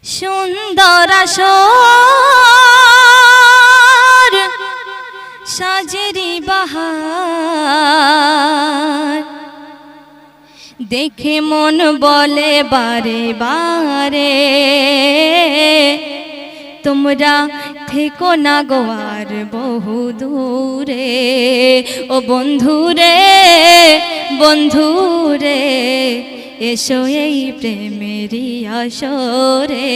সুন্দর আসর সাজেরি বাহার, দেখে মন বলে বারে বারে তোমরা থেকো না গোয়ার বহু দূরে। ও বন্ধুরে বন্ধুরে, এসো এই প্রেমেরই আসরে।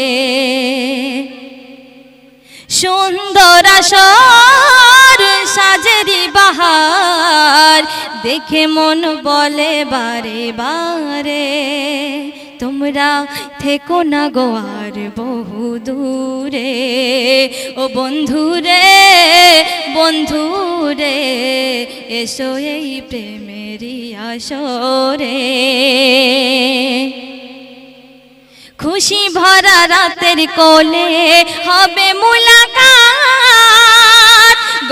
সুন্দর আসর সাজেরি বাহার, দেখে মন বলে বারে বারে তোমরা থেকো না গোয়ার বহু দূরে। ও বন্ধুরে বন্ধুরে, এসো এই প্রেমেরই আসরে। খুশি ভরা রাতের কোলে হবে মুলাকাত,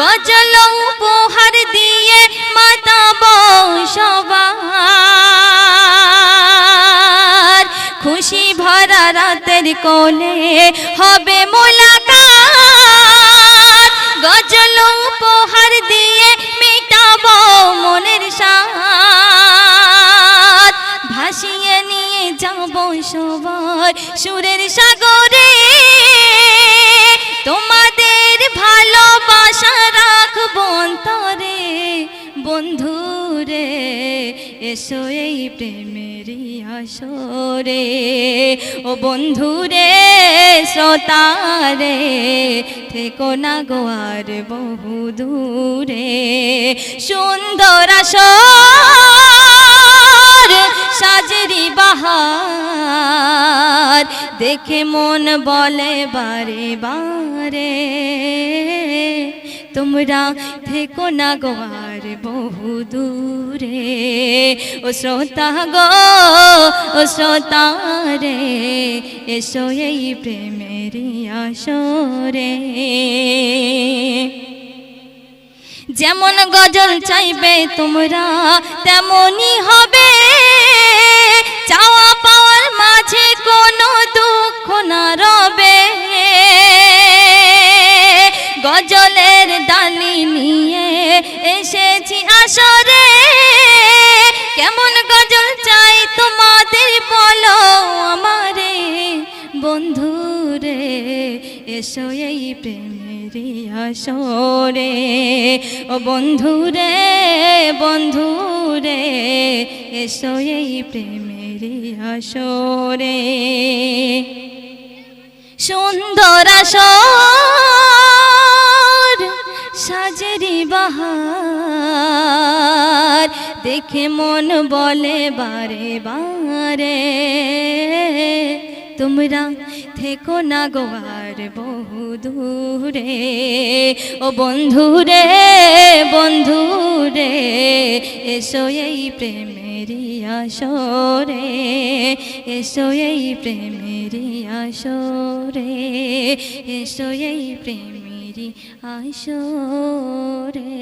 গজল উপহার দিয়ে মাতাবো সবার। খুশি ভরা রাতের কোলে হবে মুলাকাত, গজল উপহার দিয়ে মেটাবো মনের সাথ। ভাসিয়ে নিয়ে যাবো সবার সুরের সাগরে, তোমাদের ভালোবাসা রাখবো অন্তরে। বন্ধুরে এসো এই প্রেমেরই আসরে। ও বন্ধুরে শ্রোতারে, থেকো না গোয়ার বহু দূরে। সুন্দর আসর সাজেরি বাহার, দেখে মন বলে বারে বারে তোমরা থেকো না গোয়ার বহু দূরে। ও শ্রোতা গো ও শ্রোতা রে, এসো এই প্রেমেরই আসরে। যেমন গজল চাইবে তোমরা তেমনই হবে, চাওয়া পাওয়ার মাঝে কোনো দুঃখ না রবে। গজলের ডালি নিয়ে এসেছি আসরে, কেমন গজল চাই তোমাদের বলো আমারে। বন্ধুরে এসো এই প্রেমেরই আসরে। ও বন্ধুরে বন্ধুরে, এসো এই প্রেমেরই আসরে। সুন্দর আসর সাজেরি বাহার, দেখে মন বলে বারে বারে তোমরা থেকো না গোয়ার বহু দূরে। ও বন্ধুরে বন্ধুরে, এসো এই প্রেমেরই আসরে। এসো এই প্রেমেরই আসরে, এসো এই প্রেমেরই আসরে।